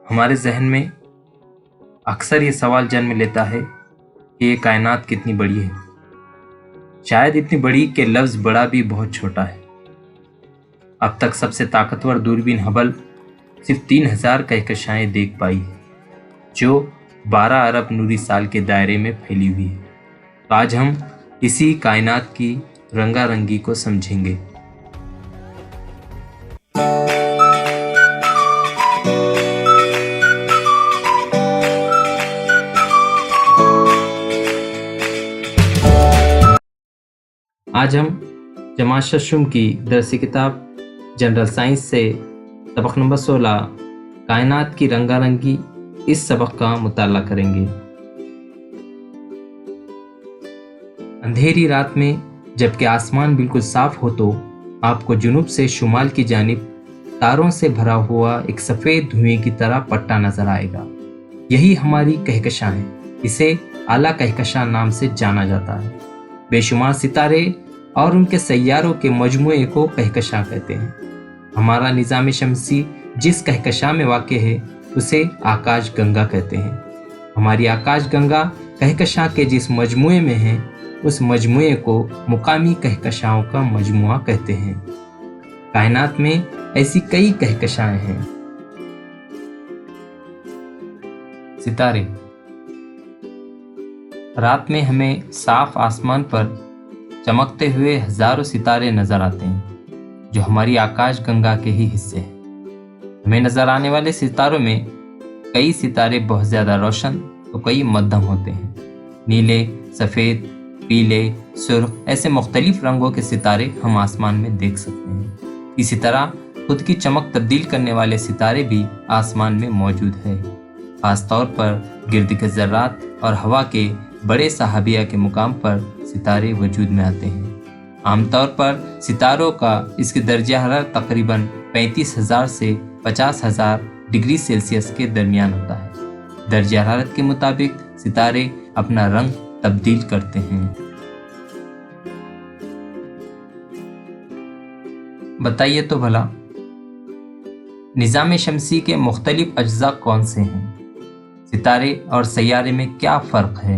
हमारे जहन में अक्सर ये सवाल जन्म लेता है कि ये कायनात कितनी बड़ी है। शायद इतनी बड़ी कि लफ्ज़ बड़ा भी बहुत छोटा है। अब तक सबसे ताकतवर दूरबीन हबल सिर्फ 3000 कहकशाएं देख पाई है, जो 12 अरब नूरी साल के दायरे में फैली हुई है। तो आज हम इसी कायनात की रंगारंगी को समझेंगे। आज हम जमात शशुम की दरसी किताब जनरल साइंस से सबक नंबर 16 कायनात की रंगारंगी इस सबक का मुताला करेंगे। अंधेरी रात में जबकि आसमान बिल्कुल साफ हो तो आपको जुनूब से शुमाल की जानिब तारों से भरा हुआ एक सफ़ेद धुएं की तरह पट्टा नजर आएगा। यही हमारी कहकशां है। इसे आला कहकशां नाम से जाना जाता है। बेशुमार सितारे और उनके सैयारों के मजमूए को कहकशां कहते हैं। हमारा निज़ाम शमसी जिस कहकशां में वाक़ है उसे आकाश गंगा कहते हैं। हमारी आकाश गंगा कहकशां के जिस मजमूए में है उस मजमूए को मुकामी कहकशाओं का मजमुआ कहते हैं। कायनात में ऐसी कई कहकशाएं हैं। सितारे। रात में हमें साफ आसमान पर चमकते हुए हजारों सितारे नजर आते हैं, जो हमारी आकाश गंगा के ही हिस्से हैं। हमें नजर आने वाले सितारों में कई सितारे बहुत ज़्यादा रोशन तो कई मध्यम होते हैं। नीले, सफ़ेद, पीले, सुर्ख ऐसे मुख्तलिफ रंगों के सितारे हम आसमान में देख सकते हैं। इसी तरह खुद की चमक तब्दील करने वाले सितारे भी आसमान में मौजूद है। खास तौर पर गिर्द के ज़र्रात और हवा के बड़े सहाबिया के मुकाम पर सितारे वजूद में आते हैं। आमतौर पर सितारों का इसके दर्जा हरारत तकरीबन 35,000 से 50,000 डिग्री सेल्सियस के दरमियान होता है। दर्जा हरारत के मुताबिक सितारे अपना रंग तब्दील करते हैं। बताइए तो भला निज़ाम शमसी के मुख्तलिफ अज्जा कौन से हैं? सितारे और सैयारे में क्या फ़र्क है?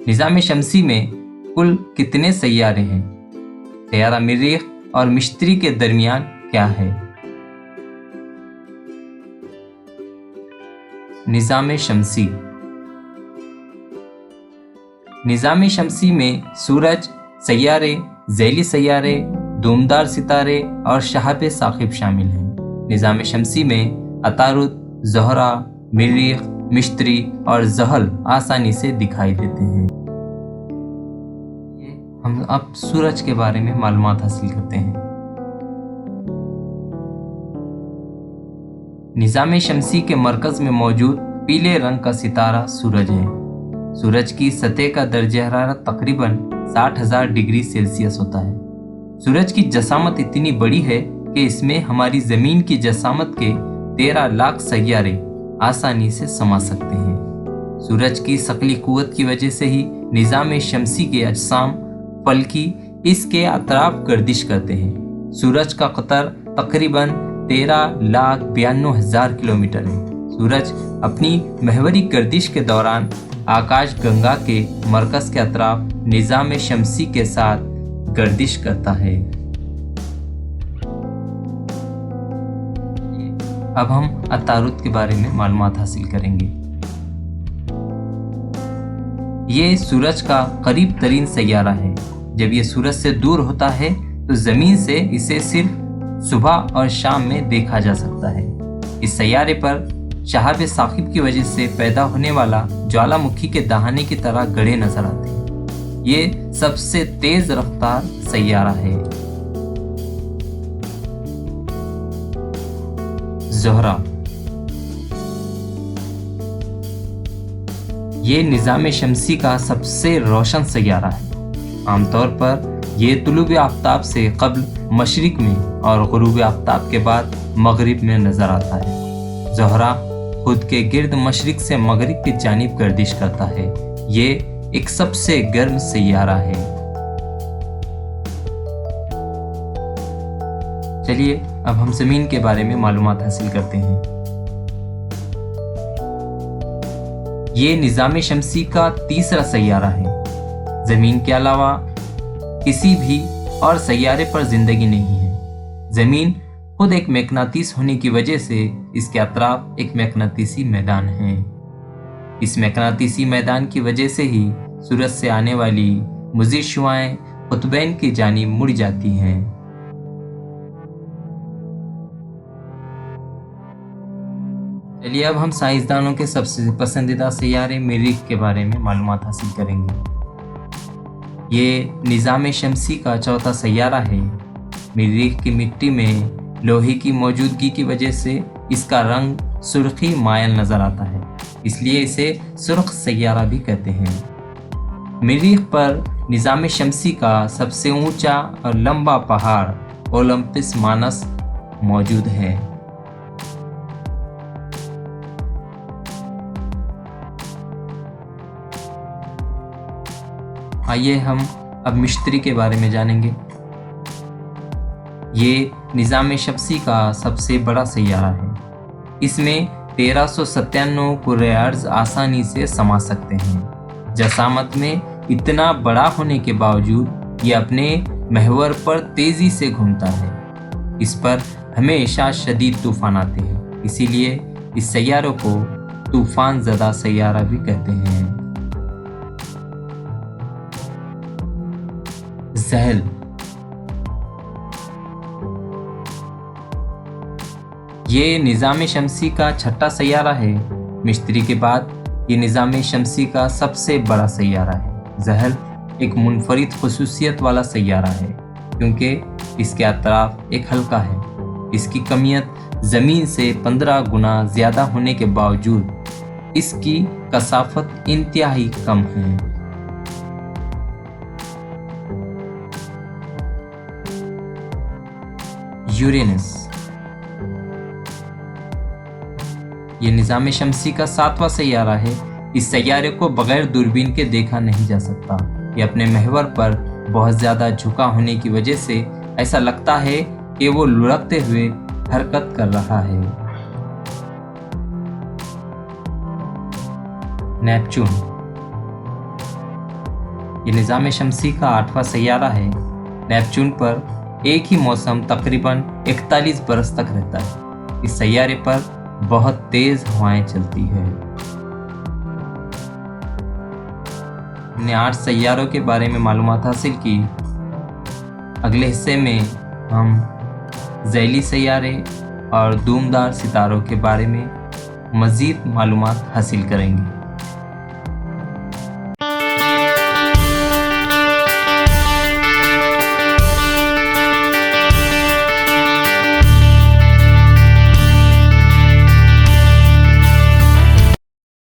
निज़ाम शमसी में कुल कितने सैयारे हैं? सैयारा मरीख और मिश्तरी के दरमियान क्या है? निज़ाम शमसी। निज़ाम शमसी में सूरज, सैयारे, ज़ैली सैयारे, धूमदार सितारे और शहाब साकिब शामिल हैं। निज़ाम शमसी में अतारुद, ज़ोहरा, मरीख, मिश्तरी और ज़हल आसानी से दिखाई देते हैं। हम अब सूरज के बारे में मालूमात हासिल करते हैं। निज़ाम शमसी के मरकज़ में मौजूद पीले रंग का सितारा सूरज है। सूरज की सतह का दर्जा हरारत तकरीबन 60,000 डिग्री सेल्सियस होता है। सूरज की जसामत इतनी बड़ी है कि इसमें हमारी ज़मीन की जसामत के 13 लाख सैयारे आसानी से समा सकते हैं। सूरज की सकली कुव्वत की वजह से ही निज़ाम शमसी के अजसाम फल्की इसके अतराफ गर्दिश करते हैं। सूरज का कतर तकरीबन 13,92,000 किलोमीटर है। सूरज अपनी महवरी गर्दिश के दौरान आकाश गंगा के मरकज के अतराफ निज़ाम शमसी के साथ गर्दिश करता है। अब हम अतारुद के बारे में मालूमात हासिल करेंगे। ये सूरज का करीब तरीन सैयारा है। जब ये सूरज से दूर होता है तो ज़मीन से इसे सिर्फ सुबह और शाम में देखा जा सकता है। इस सैयारे पर शहाब साकिब की वजह से पैदा होने वाला ज्वालामुखी के दहाने की तरह गड़े नजर आते हैं। ये सबसे तेज रफ्तार सैयारा है। ज़ोहरा। ये निज़ाम शमसी का सबसे रोशन सैयारा है। आमतौर पर यह तुलूब आफ्ताब से कब्ल मशरिक में और गुरूब आफ्ताब के बाद मगरिब में नजर आता है। ज़ोहरा खुद के गिर्द मशरिक से मगरिब की जानिब गर्दिश करता है। ये एक सबसे गर्म सैयारा है। चलिए अब हम ज़मीन के बारे में मालूमात हासिल करते हैं। ये निज़ाम शमसी का तीसरा सैयारा है। ज़मीन के अलावा किसी भी और सैयारे पर जिंदगी नहीं है। ज़मीन खुद एक मैग्नेटिस होने की वजह से इसके अतराफ एक मैग्नेटिसी मैदान है। इस मैग्नेटिसी मैदान की वजह से ही सूरज से आने वाली मुज़ीद शुआएं कुतुबैन की जानिब मुड़ जाती हैं। चलिए अब हम साइंसदानों के सबसे पसंदीदा सैयारे मरीख के बारे में मालूमात हासिल करेंगे। ये निज़ाम शमसी का चौथा सैयारा है। मरीख की मिट्टी में लोहे की मौजूदगी की वजह से इसका रंग सुर्खी मायल नज़र आता है, इसलिए इसे सुर्ख सैयारा भी कहते हैं। मरीख पर निज़ाम शमसी का सबसे ऊंचा और लंबा पहाड़ ओलंपस मानस मौजूद है। आइए हम अब मिश्तरी के बारे में जानेंगे। ये निज़ाम शमसी का सबसे बड़ा सैयारा है। इसमें 1397 कुर्रे अर्ज़ आसानी से समा सकते हैं। जसामत में इतना बड़ा होने के बावजूद ये अपने महवर पर तेज़ी से घूमता है। इस पर हमेशा शदीद तूफ़ान आते हैं, इसीलिए इस सैयारे को तूफ़ान ज़दा सैयारा भी कहते हैं। ज़हल ये निज़ाम शमसी का छठा सैयारा है। मिश्तरी के बाद ये निज़ाम शमसी का सबसे बड़ा सैयारा है। ज़हल एक मुनफरिद खुसूसियत वाला सैयारा है क्योंकि इसके अतराफ एक हल्का है। इसकी कमियत ज़मीन से 15 गुना ज़्यादा होने के बावजूद इसकी कसाफत इंतहाई कम है। यूरेनस ये निज़ाम शमसी का 7वां सैयारा है। इस सैयारे को बगैर दूरबीन के देखा नहीं जा सकता। ये अपने महवर पर बहुत ज़्यादा झुका होने की वजह से ऐसा लगता है कि वो लुढ़कते हुए हरकत कर रहा है। नेपच्यून ये निज़ाम शमसी का 8वां सैयारा है। नेपच्यून पर एक ही मौसम तकरीबन 41 बरस तक रहता है। इस सैयारे पर बहुत तेज हवाएं चलती है। हमने 8 सैयारों के बारे में मालूमात हासिल की। अगले हिस्से में हम ज़ैली सैयारे और धूमदार सितारों के बारे में मज़ीद मालूमात हासिल करेंगे।